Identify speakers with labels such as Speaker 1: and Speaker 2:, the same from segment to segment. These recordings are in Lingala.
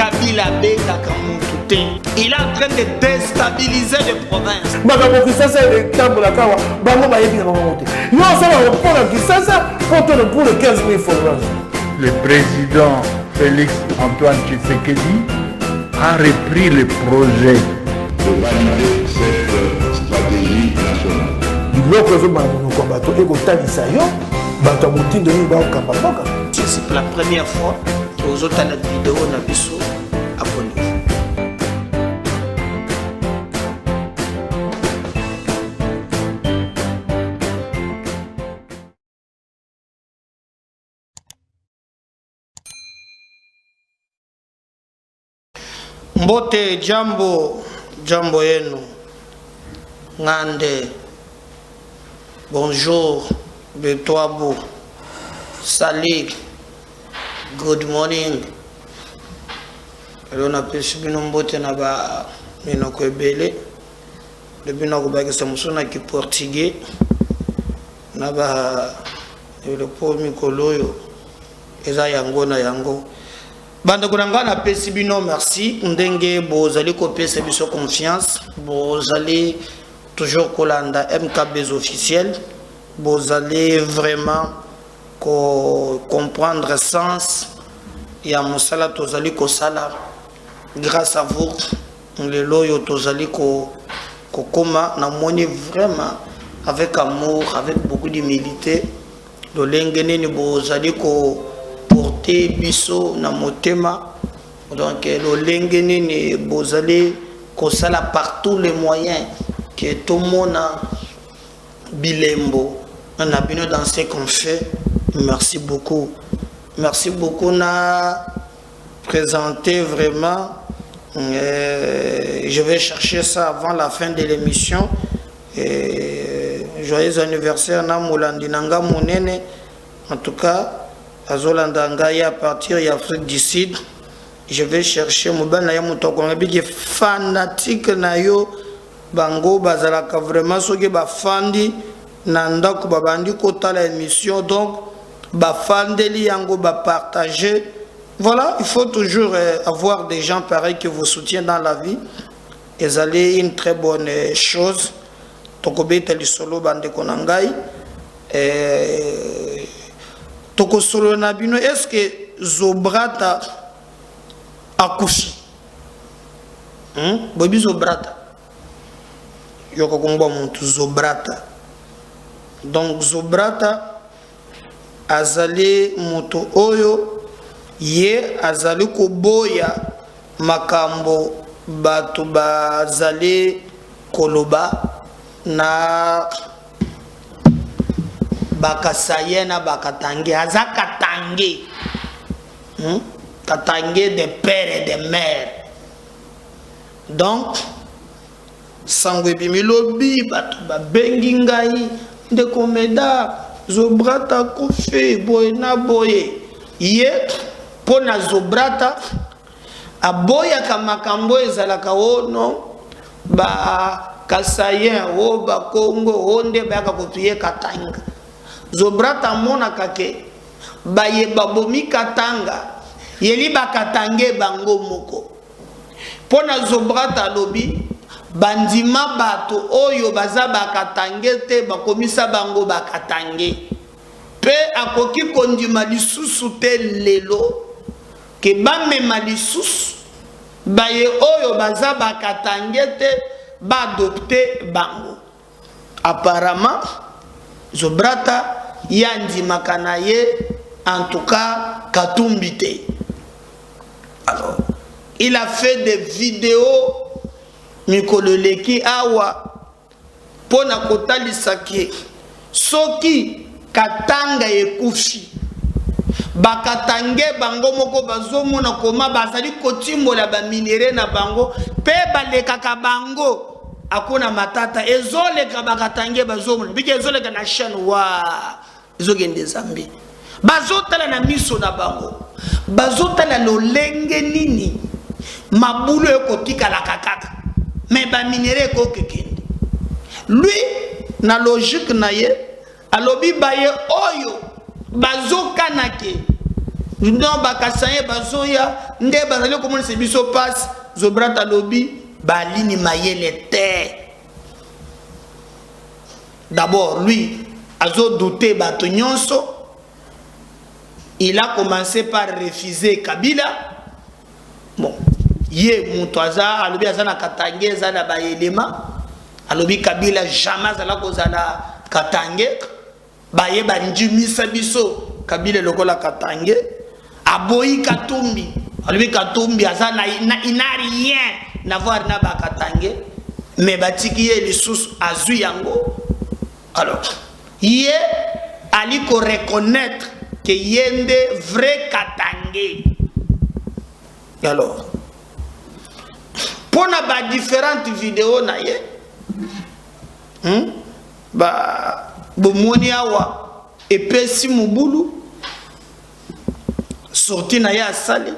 Speaker 1: Kabila Beka Kamoutoute. Il est en train de déstabiliser les provinces.
Speaker 2: Makambo Kisasa est tambour la kawa. Bango bayebi na monter. Yo ça va pour la Kisasa pour le 15 000 followers.
Speaker 3: Le président Félix Antoine Tshisekedi a repris le projet
Speaker 4: de valider cette stratégie nationale.
Speaker 2: Biloko zo ba monoko bato eko talisa yo bato mutindo ni ba okamba boka.
Speaker 1: C'est pour la première fois aux autres la vidéo na biso abonné. Mbote jambo yenu ngande bonjour betwabo salut good morning elona pesi bino mbote na ba minoko ebele de bino ko bakisa musona ki portugais na ba le po mikolo yo eza yango na yango. Bande Gourangana Pessibino, merci. Ndenge, bozali ko pesa biso confiance. Bozali toujours kolanda MKB officiel. Bozali vraiment comprendre sens. Ya musala tozali ko sala. Grâce à vous, le loyo tozali ko koma na moni vraiment avec amour, avec beaucoup d'humilité. Le lengene ni bozali ko porter biso na motema donc le lengene ni bozali ko sala par tous les moyens que tout le monde a bilembo on a bien dans ce qu'on fait. Merci beaucoup na présenter vraiment je vais chercher ça avant la fin de l'émission. Joyeux anniversaire na Molandinanga Monene en tout cas Azolandanga à partir de l'Afrique du Sud. Je vais chercher Mouban na Yamutoko qui est fanatique na yo bango bazalaka vraiment soki ba fandi nanda ko babandi kota la émission donc ba fandeli yango ba partager. Voilà, il faut toujours avoir des gens pareils qui vous soutiennent dans la vie. Et allez une très bonne chose. Tokobeta li solo bande konangai Toko solo nabino, est-ce que Zobrata akufi? Bobi Zobrata. Yoko komba muntu Zobrata. Donc Zobrata azali mutu oyo ye azali koboya makambo batu bazali koloba na bakasayena bakatange aza katange katange de père et de mère donc sangwe bimilobi batu babengi ngai de komeda Zobrata kufi boye na boye ye pona Zobrata aboya kamakambo ezalaka wono ba kasayen o ba Kongo onde ba kopiye katanga Zobrata mona kake baye babomi katanga yeli bakatange bango moko pona Zobrata lobi bandima bato oyo baza bakatange te bakomisa bango bakatange pe akoki kondima lisusu te lelo ke bamema lisusu baye oyo baza bakatange te ba adopte bango apparemment Zobrata yandi makanaye en tout cas Katumbite. Alors il a fait des vidéos mikololeki awa pona kotalisaki soki katanga ekufi bakatange bango moko bazomona koma bazali kotimbola ba minere na bango pe balekaka bango akuna matata ezoleka bakatange bazomona biki ezoleka na chaîne wa ezogende Zambi bazotala na miso na bango bazotala lolenge nini mabulo ekotika la kakaka mais ba minere ko kekende lui na logique na ye alobi baye oyo bazokanake non bakasanye bazoya nde bazali komona se biso passe Zobrata lobi balini mayele te. D'abord lui azo douter bato nyonso. Il a commencé par refuser Kabila. Bon, yé Moutouaza, alobi azana Katange, zana ba elema. Alobi Kabila jamais zala kozala Katange. Baye banjimi sabiso Kabila lokola Katange. Aboyi Katumbi. Alobi Katumbi azana il n'a rien à voir na ba Katange. Mais batiki yé les sous azu yango. Alors, yé ali ko reconnaître que yende vrai Katangé. Alors, pour na différentes vidéos na ye, bomoni awa epesi mubulu sorti na ya sali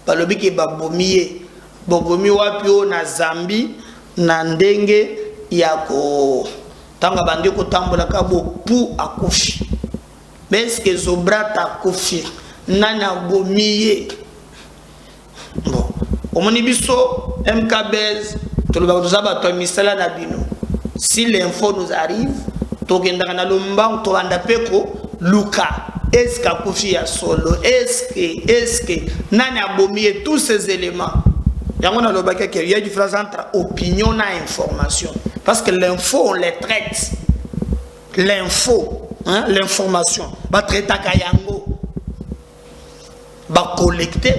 Speaker 1: balobi ke babomiye bobomi wapi o na Zambie na ndenge ya ko tanga bandi ko tambola ka bo pu akufi. Mais est-ce que Zobrata Kofi nana bomiye? Bon, omoni biso MKBez to le bazaba to misala na bino. Si l'info nous arrive, to genda na lomba to anda peko Luka. Est-ce que Kofi ya solo? Est-ce que nana bomiye tous ces éléments? Yango na lobaka qu'il y a une différence entre opinion et information. Parce que l'info on les traite. L'info hein, l'information, va traiter Kayango, va collecter,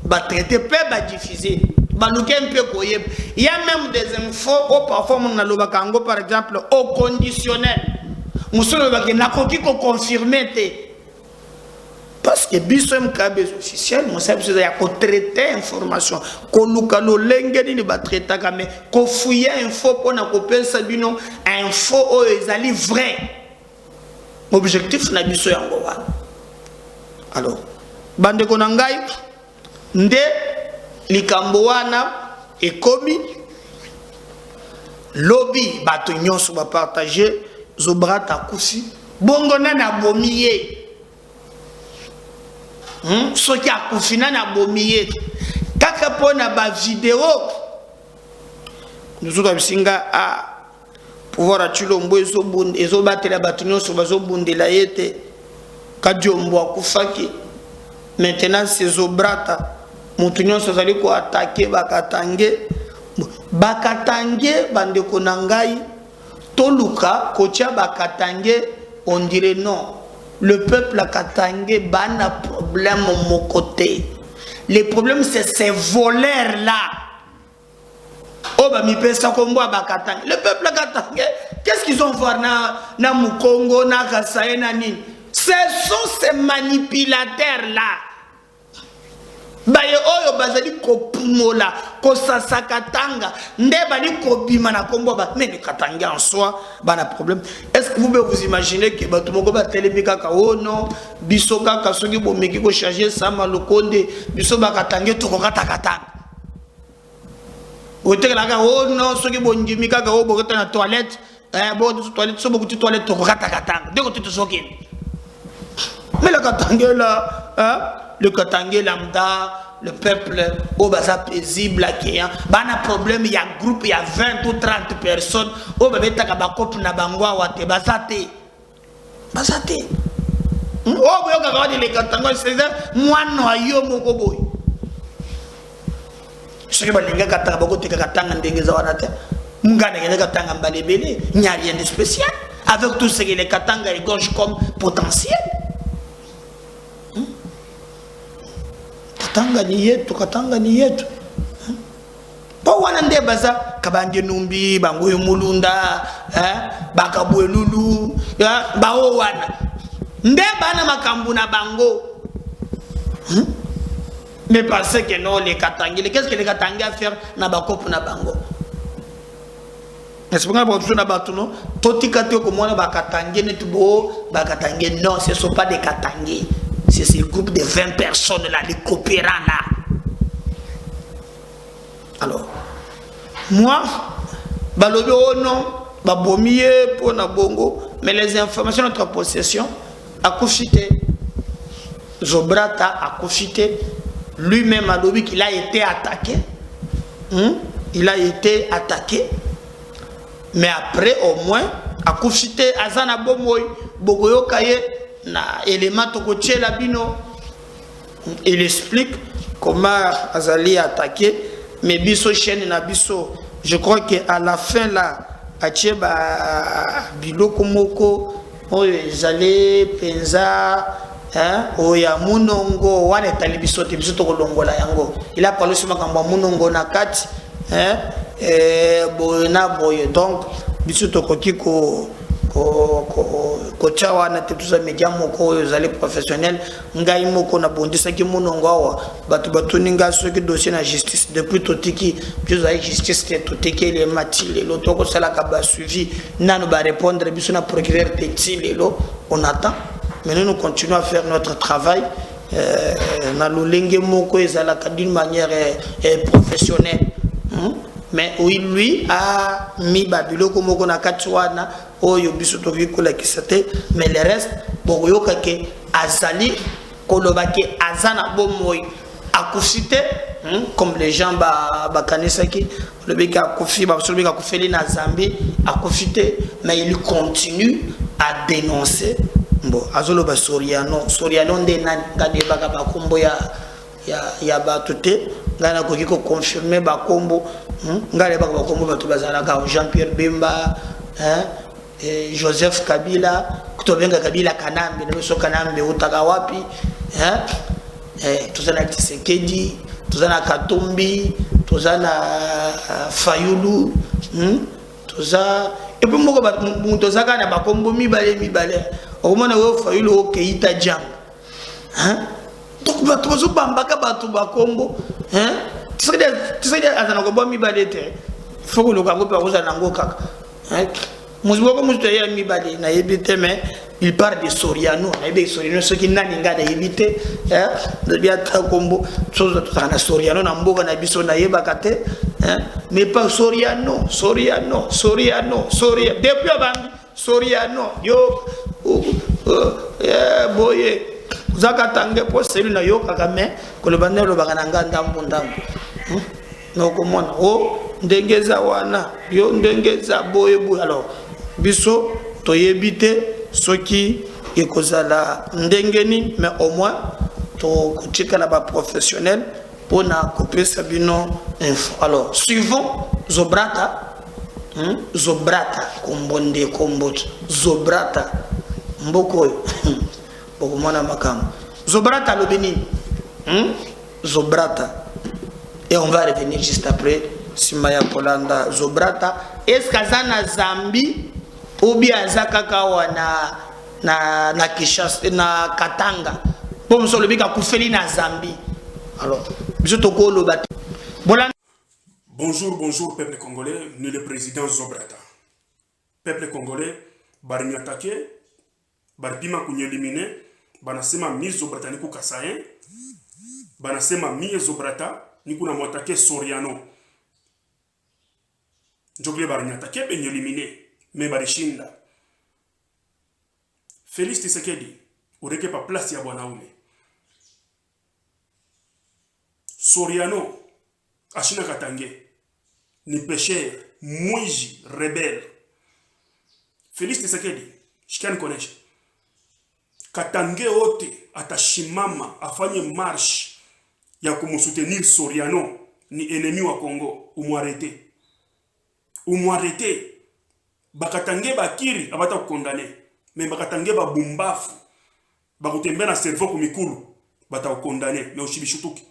Speaker 1: va traiter, va diffuser, va nous un peu koyeb. Il y a même des infos au parfois on a le bakango par exemple au conditionnel. Monsieur le bakango n'a qu'au confirmer parce que bisem kabez officiel, on sait que il y a qu'au traiter information, qu'au lukalo lengeni ne va traiter mais qu'au fouiller info pour na copier ça bino info o ezali vrai. Objectif na biso yango wana. Alors bande ko na ngai nde likambo wana ekomi lobby bato nyonso ba partager Zobrata Kofi bongo na bomiye soki akufi na bomiye kaka pona ba vidéo nous autres bisinga a pouvoir à Chilombo et zo batela batunyo sur bazo bundela yete kadiombo akufaki. Maintenant c'est Zobrata mutunyo so zali ko attaquer bakatange bande konangai toluka kocha bakatange on dirait non le peuple akatange bana problème mon côté. Le problème c'est ces voleurs là. Oh bah mi pesa kombo bakatang. Le peuple katang, qu'est-ce qu'ils ont voir na Mukongo na Kasaye na nini? Ce sont ces manipulateurs là. Baye oyo bazali ko pumola ko sasakatanga nde bali ko bima na kombo ba mais le katanga en soi bana problème. Est-ce que vous pouvez vous imaginer que bato moko ba telemika ka oh non biso kaka soki bo meki ko charger sama lokonde biso ba katanga to ko katakatanga. Oh non, ceux qui vont dire que vous avez une toilette, toilette, so beaucoup de toilettes, tu katanga. De côté de sokin. Mais le katanga là, le katanga lambda, le peuple, au baza paisible qui a, un problème, il y a un groupe, il y a 20 ou 30 personnes, au bébé takabakop na bangwa wate bazate. Bazate. Oh, vous avez les katanga, c'est ça, moi noyo moko boy. Ce qui va les gars katanga beaucoup de katanga ndengeza wanate mungane les katanga mbalebele il n'y a rien de spécial avec tout ce que les katanga et gauche comme potentiel katanga ni yetu pa wana nde baza kabange numbi bango mulunda bakabwe lulu bawo wana nde bana makambu na bango mais parce que non les Katangais, qu'est-ce que les Katangais à faire na bakop na bango? Est-ce que vous avez na batuno toti katio comme on ba Katangais ne tubo ba Katangais non ce sont pas des Katangais. C'est ce groupe de 20 personnes là les coopérants là. Alors moi balobi oh non ba bomier pour na bongo mais les informations de notre possession a confité. Zobrata a profité. Lui-même a dit qu'il a été attaqué. Il a été attaqué. Mais après, au moins, a profité Azana Bomoy, Bogoyo Kaye, na élément Tokoche Labino. Il explique comment Azali a attaqué. Mais Bisso Chen na Bisso, je crois qu'à la fin là, Acheba Biloko Moko, Zale Penza, Oya Munongo, Wane Talibiso, Tibiso Tokolongola Yango. Il a parlé sur Makamba Munongo Nakati, Boyena Boye. Donc, Biso Tokoki ko chawa na tetuza media moko zale professionnel ngai moko na bondisa ki munongo awa batu ninga soki dossier na justice depuis totiki puis za justice te totiki les matile lo toko sala ka ba suivi nanu ba répondre biso na procureur petit lo on attend mais nous continuons à faire notre travail na lolenge moko ezala ka d'une manière professionnelle. Mais oui, lui a mis Babilo comme on a katouana, oyo biso toki kola kisate, mais le reste, boyo kake azali, kolobake azana bomoy, akufite, comme les gens bakanisaki, le bec akufi, absolument bec akufeli na Zambie, akufite, mais il continue à dénoncer. Bon, azolo ba Soriano nde na ngade baka bakombo ya batute, ngana koki ko confirmer bakombo. Ngale bako bakombo batu bazalaka Jean-Pierre Bemba, Joseph Kabila, kutobenga Kabila Kanambe, nebeso Kanambe utaka wapi, tuzana Tshisekedi, tuzana Katumbi, tuzana Fayulu, tuza et puis moko mutozaka na bakombo mibale, okomona we Fayulu okeita jang. Donc batu bazo bambaka batu bakombo, tu sais azana ko bomi balete faut que le kango pa rosa nango kaka muziboko muzitoya mi bale na yebite mais il parle de Soriano na yebe Soriano ce qui nani ngada yebite de bien ta kombo chose to na Soriano na mboka na biso na yeba kate mais pas Soriano depuis abandi Soriano yo boye zaka tangue po cellule na yo kaka mais ko le bandelo bakananga ndambo no komona ndengeza wana yo ndengeza boye bu alors biso to yebite soki ekozala ndengeni mais au moins to kotika la ba professionnel pona kopesa bino info. Alors suivons Zobrata kombonde kombot Zobrata mboko bokomona makam Zobrata lobeni Zobrata. Et on va revenir juste après. Simaya Kolanda Zobrata. Est-ce qu'Azana Zambi ou bien Azakakawa na Kishas na Katanga? Bon, sur le bic à Koufeli na Zambi. Alors,
Speaker 5: bonjour peuple congolais, nous le président Zobrata. Peuple congolais, bari attaqué, bari bima kunyeliminé, banasema mi Zobrata niku kasayen, banasema mi Zobrata niku na mwatake Soriano. Njogle bari attaqué ben éliminé, mais bari shinda. Félix Tshisekedi, ureke pa place ya bwanaume. Soriano, Ashina Katange, ni pécheur, mouiji, rebelle. Félix Tshisekedi, shikani konesha. Katange ote, atashimama, afanye marche, ya kumusoutenir Soriano, ni ennemi wa Congo, umwarete. Umwarete. Bakatange bakiri, abata kukondane. Mais bakatange ba bumbafu, bakutembe na cerveau kumikulu, bata kukondane, mais ushibishutuki.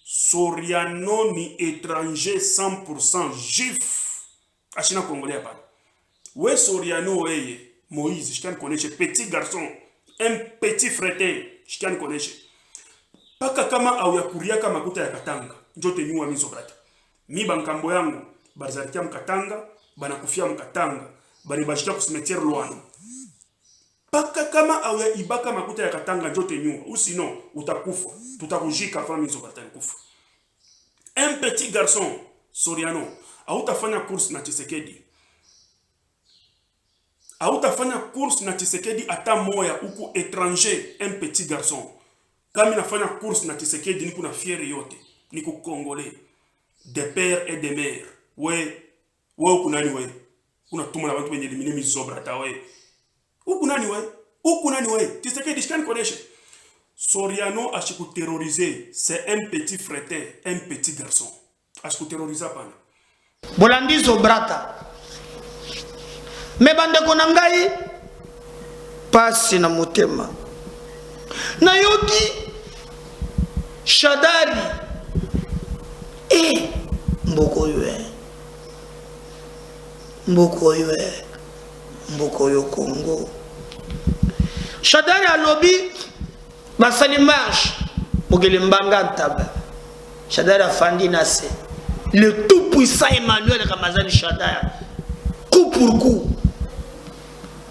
Speaker 5: Soriano ni étranger 100% juif. Achina congolais pas. Ouais Soriano eye Moïse, je can connaître petit garçon, un petit frère, je can connaître. Paka kama au ya kuriaka makuta ya Katanga, njote nyua mizobrata. Mi bankambo yangu, barizarikia mkatanga, banakufia mkatanga, banibashika kusimetiere Luano. Paka kama au ya ibaka makuta ya Katanga njote nyua, ou sinon utakufa, tutakujika fami mizobrata kufa. Un petit garçon, Soriano, autafanya course na Tshisekedi. Autafanya course na Tshisekedi ata moya uku étranger, un petit garçon. Kama inafanya course na Tshisekedi niko na fieri yote. Niko Congolais. Des pères et des mères. We uko nani we? Unatuma na watu wenye elimine mizobra ta we. Uko nani we? Uko nani we? Tshisekedi shikani koneshe. Soriano a terrorisé, c'est un petit frère, un petit garçon. A terrorisé pas.
Speaker 1: Bolandi zobrata. Me bande konangai pasi na motema. Na yoki Shadari mboko yo Congo. Shadari alobi basali marche mokele mbanga ntaba. Shadari afandi nase. Le tout puissant Emmanuel Ramazani Shadari coup pour coup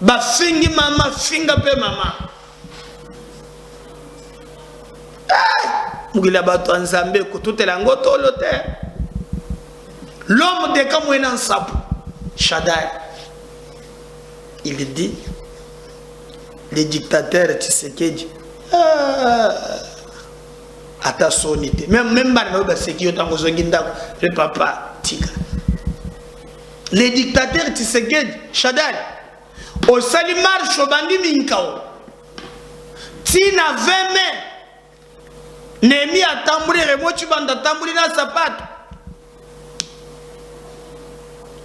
Speaker 1: ba fingi mama finga pe mama mugila bato nzambe ko tutela ngoto lote l'homme de kamwena nsapu Shadari il dit les dictateurs Tshisekedi ata sonité même bana ba seki yotango zonginda le papa tika les dictateurs Tshisekedi Shadari au salimar shobandi minkao tina 20 mai nemi atambuli remochi banda tambuli na sapato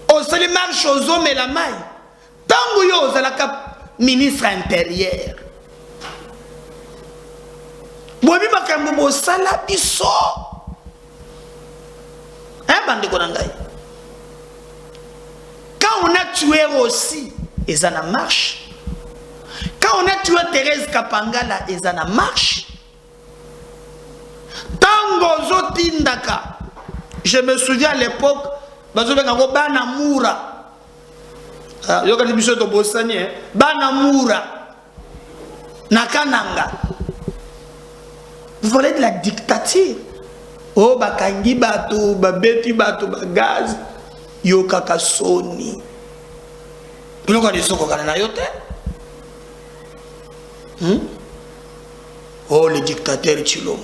Speaker 1: au salimar shozo melamai tangu yo zalaka ministre intérieur bobi makambo bo sala biso bande konangai. Quand on a tué aussi ils en a marche. Quand on a tué Thérèse Kapangala ils en a marche. Tango zotindaka. Je me souviens à l'époque bazobeka Banamura. Yoka biso to bosanye Banamura Nakananga. Vous voulez de la dictature? Oh bakangi bato babeti bato bagaz yoka kasoni. Biloko de soko kana na yote. Oh le dictateur Tshilombo.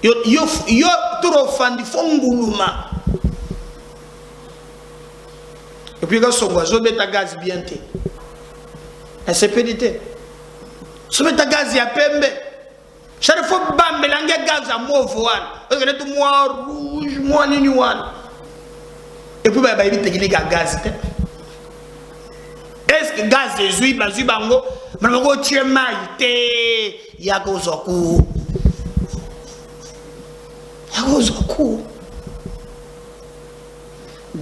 Speaker 1: Yo turo fandi fonguluma. Et puis quand songo zo beta gaz bien te. La CPDT. So beta gaz ya pembe. Chaque fois bambe lange gaz à mauve one. Parce que tout moi rouge, moi nini one. Et puis bah il te gaz. Est-ce que gaz est zui bazu bango, bango tiemai te yako zoku. Yako zoku.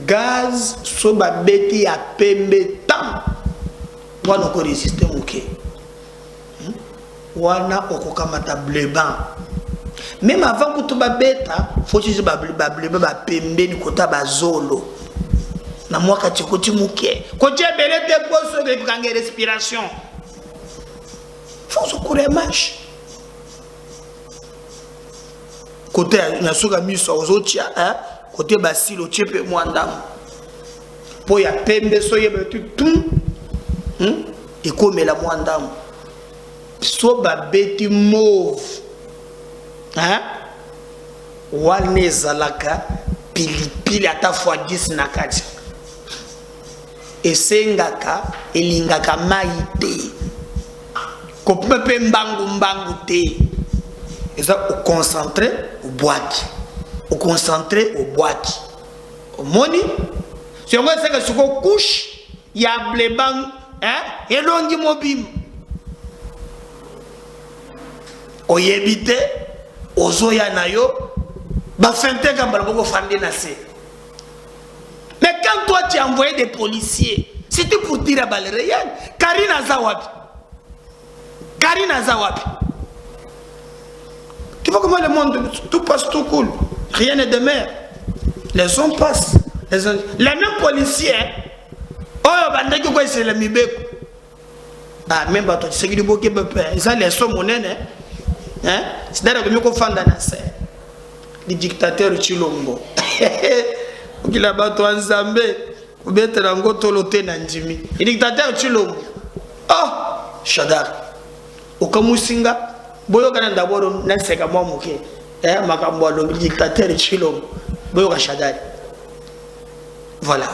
Speaker 1: Gaz so ba beti ya pembe tam. Wana ko résister moké. Wana okokamata bleban. Même avant que tu ba beta, faut que tu ba bleban ba pembe ni kota ba zolo. Na mwaka chikoti muke koche belete poso de prendre respiration faut se courir marche côté na soka miso ozotia côté basilo chepe mwandam po ya pembe so yebe tout et comme la mwandam so ba beti mauve wane zalaka pilipili ata fois 10 na kati esengaka elingaka maite ko pepe mbangu te eza au concentré au boîte au concentré au boîte au moni si on sait que suko couche ya bleban elongi mobim oyebite ozoya nayo ba fente kambala boko fandi na se. Mais quand toi tu as envoyé des policiers, c'était pour tirer à balles réelles. Karina Zawapi. Karina Zawapi. Tu vois comment le monde, tout passe tout cool. Rien n'est de mer. Les hommes passent. Les mêmes policiers, oh, c'est le mibeko. Ah, même pas toi, tu sais que tu peux pas. Ils ont les sommes honnêtes. C'est d'ailleurs que nous avons fait dans la scène. Les dictateurs Tshilombo. Kila bato nzambe kubetela ngoto lote na ndimi. Le dictateur Tshilombo. Shadari. okamusinga boyo kana d'abord na seka mwa muke makambo alo dictateur Chilombo boyo ka Shadari voilà.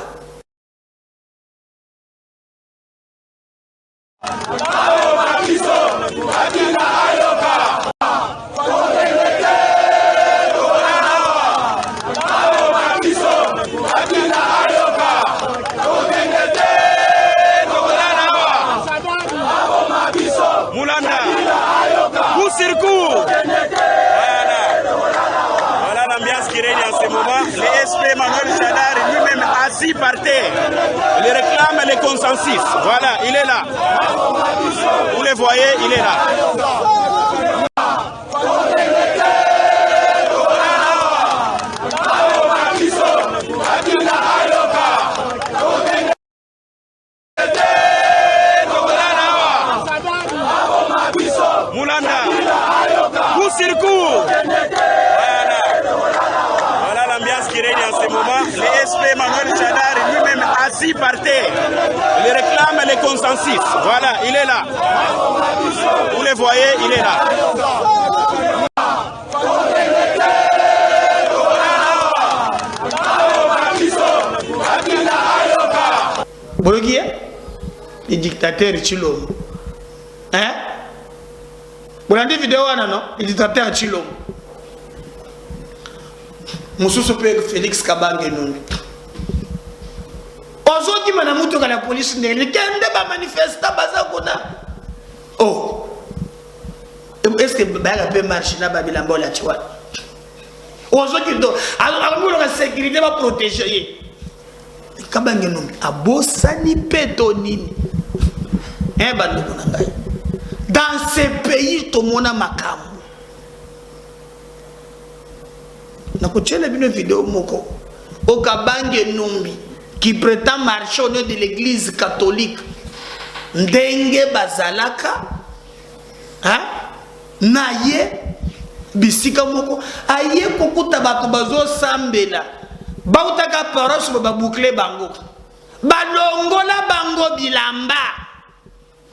Speaker 6: Voilà l'ambiance qui règne en ce moment. Le SP Manuel Shadari lui-même assis par terre. Il réclame le consensus. Voilà, il est là. Vous le voyez, il est là. Voilà l'ambiance qui règne en ce moment. Le SP Manuel Shadari lui-même assis par terre. Il réclame le consensus. Voilà, il est là. Vous le voyez, il est là.
Speaker 1: Bologie, le dictateur Chilombo. Hein? Vous avez vu vidéo, non? Le dictateur Chilombo. Mususu pe Félix Kabange Numbi. Aujourd'hui, madame Moutou la police ne kende ba manifesta baza kona. Oh. Est-ce que ba peut marcher na ba bilamba la tiwa? Aujourd'hui do, alors la sécurité va protéger. Kabange Numbi abosani petonini. Bando kona ngai. Dans ce pays tout mona makamu. Nakochele bino vidéo moko au Kabange Numbi qui prétend marcher au nom de l'église catholique ndenge bazalaka naye bisika moko aye kokuta bato bazo sambela bautaka paroche ba boucler bango balongola bango bilamba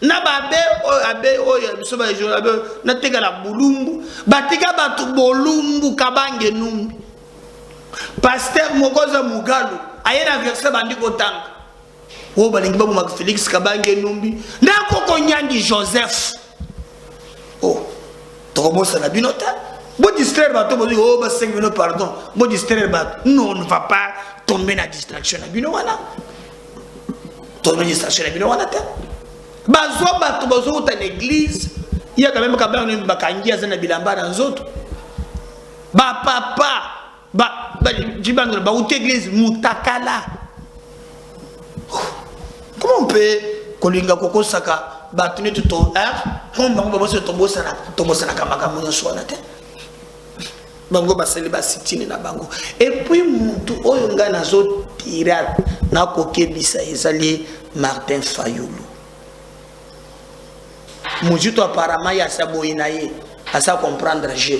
Speaker 1: na babe abe oyo biso ba jo abe na teka la bulumbu batika batu bolumbu Kabange Numbi pasteur Mokoza Mugalo ayena verset bandi kotanga o balingi ba mu Félix Kabange Numbi na koko Nyangi Joseph oh tobosa na binota bo distraire bato bo oh ba 5 minutes pardon bo distraire bato non on ne va pas tomber na distraction na bino wana tomber distraction na bino wana te bazwa bato bazo ta l'église il y a quand même Kabange Numbi bakangia zana bilamba na nzoto ba papa Djibango ba ou église mutakala. Comment on peut kolinga koko saka batune tuto comme bango ba se tombo sana kamaka munyo swana te bango ba sele ba sitini na bango et puis mutu oyo nga nazo tira na kokebisa ezali Martin Fayulu mujito apparemment ya saboina ye asa comprendre je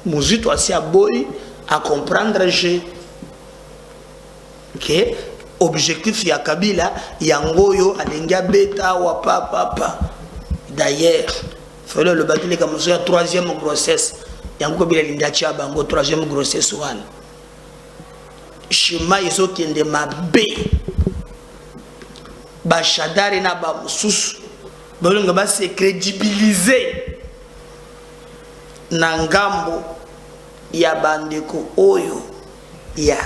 Speaker 1: Muzito asi aboyi à comprendre que objectif ya Kabila yangoyo alenga beta wa papa d'ailleurs fallait le battre comme ça troisième grossesse yango Kabila linda chia bango troisième grossesse one chemin iso kende mabe ba Shadari na ba mususu balonga ba se crédibiliser na ngambo ya bandeko oyo ya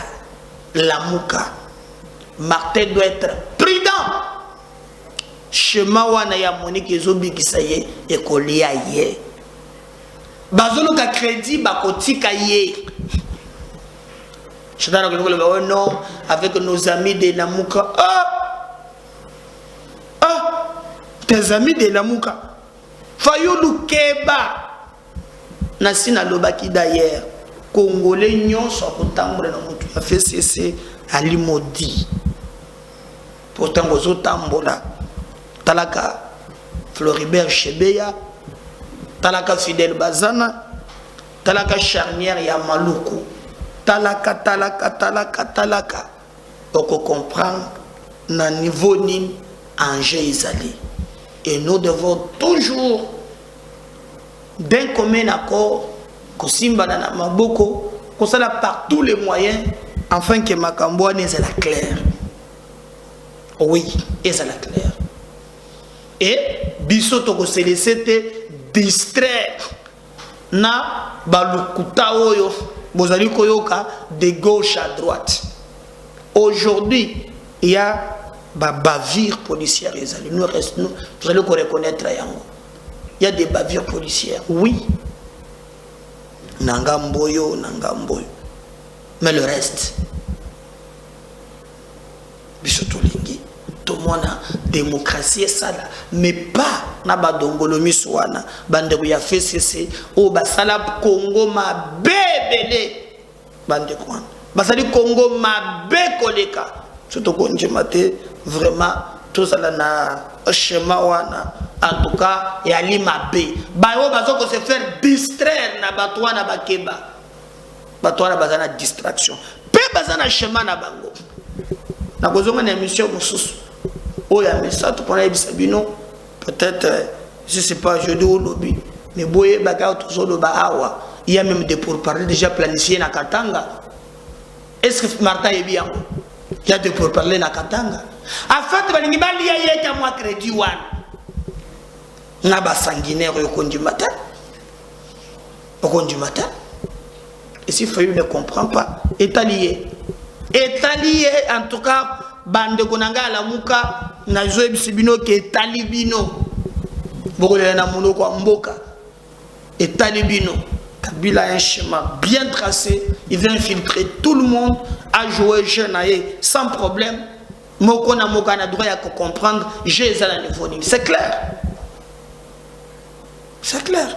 Speaker 1: Lamuka. Martin doit être prudent. Chemin wana ya Monique ezobikisa ye ekolia ye bazolo ka crédit bakotika ye Shadara ko non avec nos amis de Lamuka tes amis de Lamuka Fayulu Keba Nasina lobaki d'ailleurs Congolais nyonso akotambola na mutu ya FCC ali modi pourtant gozo tambola talaka Floribert Chebeya talaka Fidel Bazana talaka charnière ya Maluku talaka oko comprendre na niveau ni enjeu ezali Et nous devons toujours, d'un commun accord, Kosimba na maboko, qu'on s'ala par tous les moyens, afin que Makamboa n'est la claire. Oui, et ça la claire. Et bisoto ko se laisser te distraire na balukuta oyo bozali koyoka de gauche à droite. Aujourd'hui, il y a bavures policières. Nous allons reconnaître yango. Il y a des bavures policières. Oui. Nangamboyo, Nangamboyo. Mais le reste, bisoto lingi. Tout le monde a démocratie ça là, mais pas na badongolomi soana bande ya FCC o basala Congo ma bébélé bande quoi basali Congo ma bé koleka surtout qu'on mate vraiment tout ça là na schéma wana en tout cas ya lima bé ba o bazoko se faire distraire na batwana bakeba batwana bazana distraction pe bazana schéma na bango na kozonga na mission mususu. Oh, il y a un ça, peut-être, je ne sais pas, je dis au lobby, mais boye baga autour de Bahawa, il y a même des pourparlers déjà planifiés na Katanga. Est-ce que Martin est bien? Il y a des pourparlers na Katanga. Afin de venir balayer à moi crédit one. Na ba sanguinaire au coin du matin. Au coin du matin. Et si Fayou ne comprend pas, est allié. Est allié en tout cas. Bande konanga la muka na zoe bisibino ke talibino bokole na monoko mboka et talibino Kabila a un schéma bien tracé, il veut infiltrer tout le monde à jouer jeune sans problème. Moko na moka na droit à comprendre j'ai la niveau. C'est clair. C'est clair.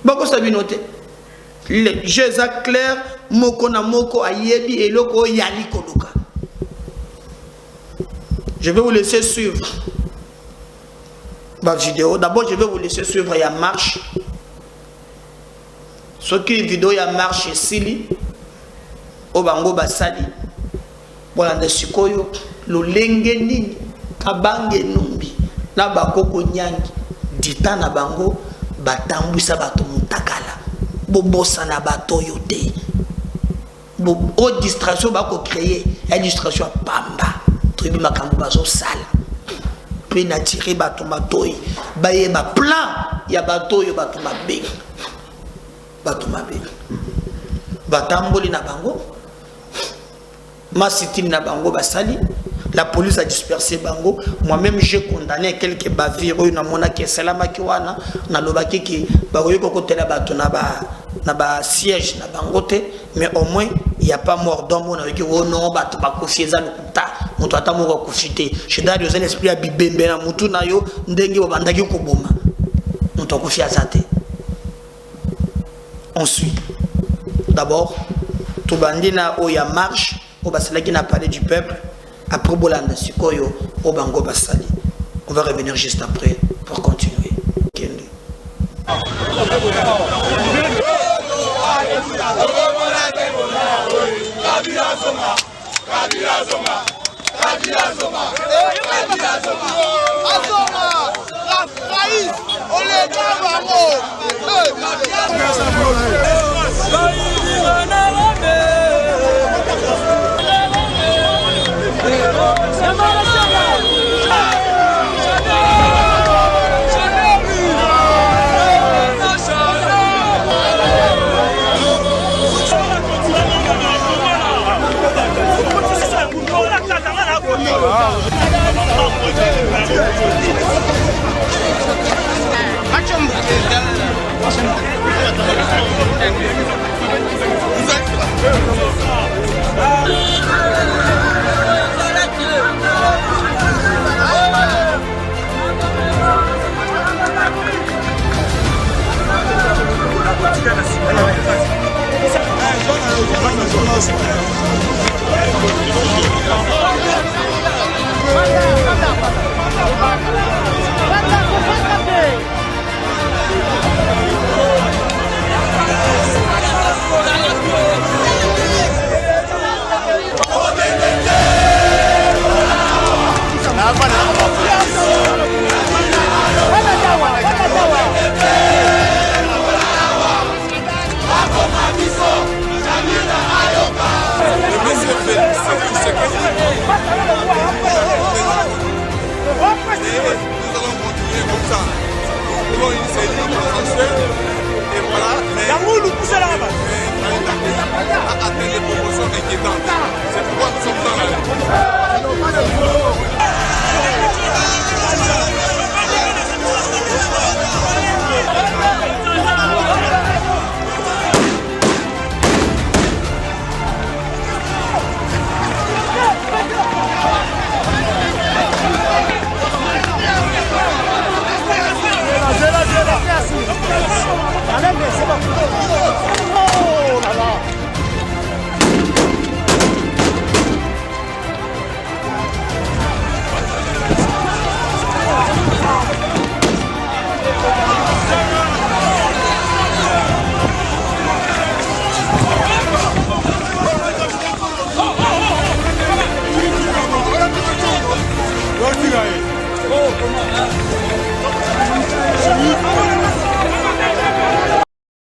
Speaker 1: Boko sabi noter. Les jeux clair moko na moko ayebi et loko yali koluka. Je vais vous laisser suivre ma vidéo. D'abord, je vais vous laisser suivre la marche. Ce qui est vidéo, il y a marche et Sili. Obango Basali. Bolande Sikoyo. Lo Lengeni. Kabange Numbi. Na Bakoko Nyangi. Dita na Bango. Batambu sa bato mutakala. Bobosa na bato yote. O distraction bako créer. La distraction à Pamba. Tribu makambo bazo sala pe na tirer bato matoyi baye ba plan ya bato yo bato mabe batamboli na bango masitini na bango basali la police a dispersé bango. Moi-même j'ai condamné quelques bavires na mona ke salama ki wana na lobaki ki ba ko kotela bato na ba siège na bango te, mais au moins il y a pas mort d'homme on a dit oh non bato ba kofieza lokuta mutu ata moko kufite chez Dario un esprit ya bibembe na mutu na yo ndenge babandaki ko boma mutu kofieza te. Ensuite d'abord to bandina o ya marche o basalaki na palais du peuple. Après Bolanda Sikoyo, Obango Basali. On va revenir juste après pour continuer. Kende.
Speaker 6: Macam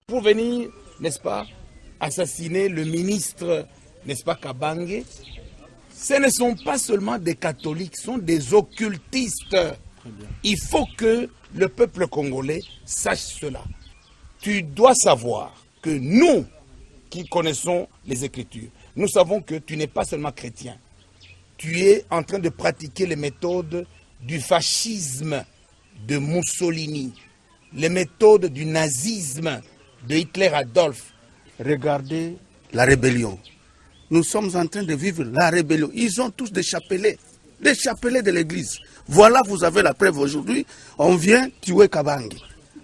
Speaker 7: Pour venir, n'est-ce pas, assassiner le ministre, n'est-ce pas, Kabange, ce ne sont pas seulement des catholiques, ce sont des occultistes. Il faut que le peuple congolais sache cela. Tu dois savoir que nous, qui connaissons les Écritures, nous savons que tu n'es pas seulement chrétien. Tu es en train de pratiquer les méthodes du fascisme de Mussolini, les méthodes du nazisme de Hitler Adolphe.
Speaker 2: Regardez la rébellion. Nous sommes en train de vivre la rébellion. Ils ont tous des chapelets de l'église. Voilà, vous avez la preuve aujourd'hui. On vient tuer Kabange.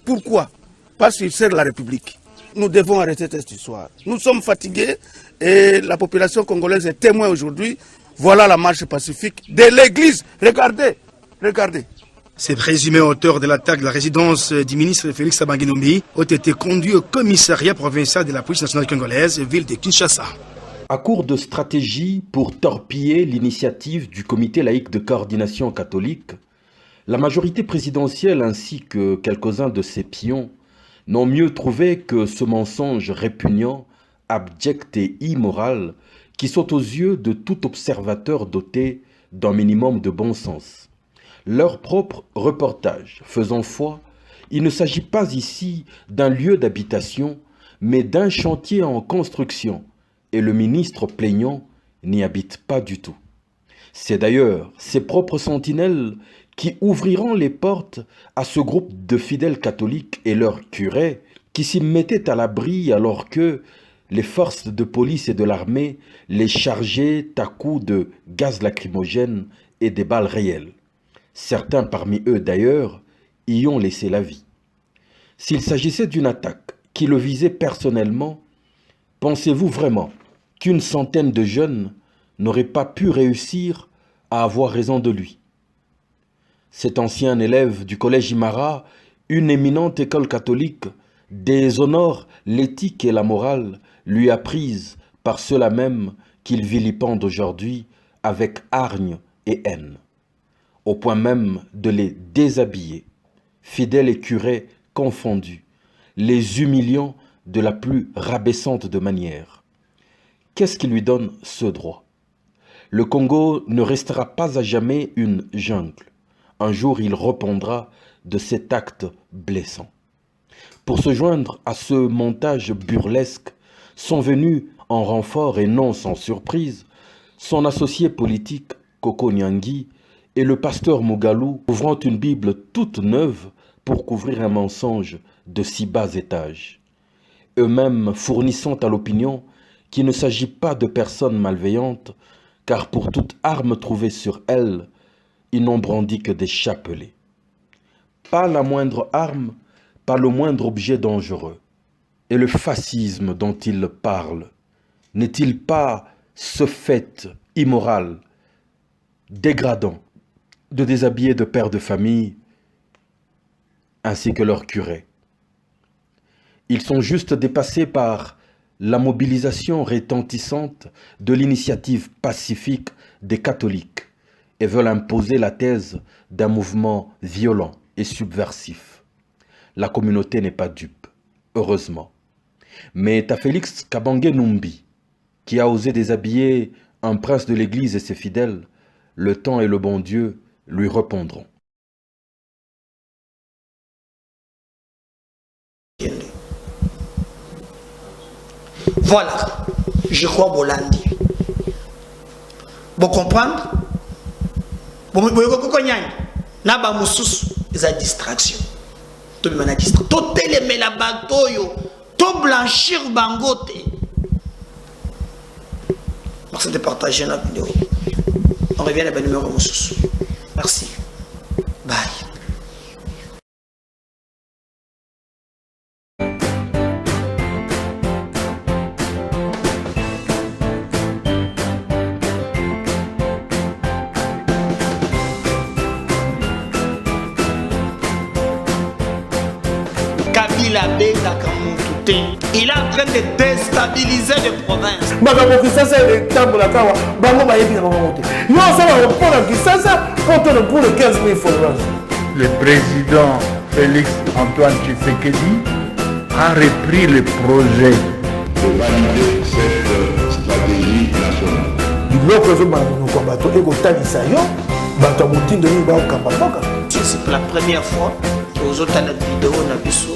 Speaker 2: Pourquoi? Parce qu'il sert la République. Nous devons arrêter cette histoire. Nous sommes fatigués et la population congolaise est témoin aujourd'hui. Voilà la marche pacifique de l'église. Regardez, regardez.
Speaker 8: Ces présumés auteurs de l'attaque de la résidence du ministre Félix Kabange Numbi ont été conduits au commissariat provincial de la police nationale congolaise, ville de Kinshasa.
Speaker 9: À court de stratégie pour torpiller l'initiative du comité laïque de coordination catholique, la majorité présidentielle ainsi que quelques-uns de ses pions n'ont mieux trouvé que ce mensonge répugnant, abject et immoral qui saute aux yeux de tout observateur doté d'un minimum de bon sens. Leur propre reportage faisant foi, il ne s'agit pas ici d'un lieu d'habitation, mais d'un chantier en construction, et le ministre plaignant n'y habite pas du tout. C'est d'ailleurs ses propres sentinelles qui ouvriront les portes à ce groupe de fidèles catholiques et leurs curés qui s'y mettaient à l'abri alors que les forces de police et de l'armée les chargeaient à coups de gaz lacrymogène et des balles réelles. Certains parmi eux d'ailleurs y ont laissé la vie. S'il s'agissait d'une attaque qui le visait personnellement, pensez-vous vraiment qu'une centaine de jeunes n'auraient pas pu réussir à avoir raison de lui? Cet ancien élève du collège Imara, une éminente école catholique, déshonore l'éthique et la morale lui apprise par ceux-là même qu'il vilipende aujourd'hui avec hargne et haine, au point même de les déshabiller, fidèles et curés confondus, les humiliant de la plus rabaissante de manières. Qu'est-ce qui lui donne ce droit? Le Congo ne restera pas à jamais une jungle. Un jour, il répondra de cet acte blessant. Pour se joindre à ce montage burlesque, sont venus en renfort et non sans surprise son associé politique Koko Nyangi et le pasteur Mugalu, ouvrant une Bible toute neuve pour couvrir un mensonge de si bas étage. Eux-mêmes fournissant à l'opinion qu'il ne s'agit pas de personnes malveillantes, car pour toute arme trouvée sur elles, ils n'ont brandi que des chapelets. Pas la moindre arme, pas le moindre objet dangereux. Et le fascisme dont il parle, n'est-il pas ce fait immoral, dégradant, de déshabiller de pères de famille, ainsi que leurs curés? Ils sont juste dépassés par la mobilisation retentissante de l'initiative pacifique des catholiques et veulent imposer la thèse d'un mouvement violent et subversif. La communauté n'est pas dupe, heureusement. Mais à Félix Kabange Numbi, qui a osé déshabiller un prince de l'Église et ses fidèles, le temps et le bon Dieu lui répondront.
Speaker 1: Voilà, je crois Bolandi. Vous comprenez? Vous comprenez? Na ba mususu za distraction. To bi mana distraction. To telemela batoyo, to blanchir bangote. Merci de partager la vidéo. On revient à la numéro mususu. Merci. Bye. kaka mutu te. Il est en train de déstabiliser les provinces.
Speaker 10: Makambo Kisasa tambola kawa bango bayebi na bango te. Yo ça va pour Kisasa pour le 15 000 followers.
Speaker 3: Le président Félix Antoine Tshisekedi a repris le projet
Speaker 4: de valider cette stratégie nationale.
Speaker 1: C'est la première fois que vous avez la vidéo na biso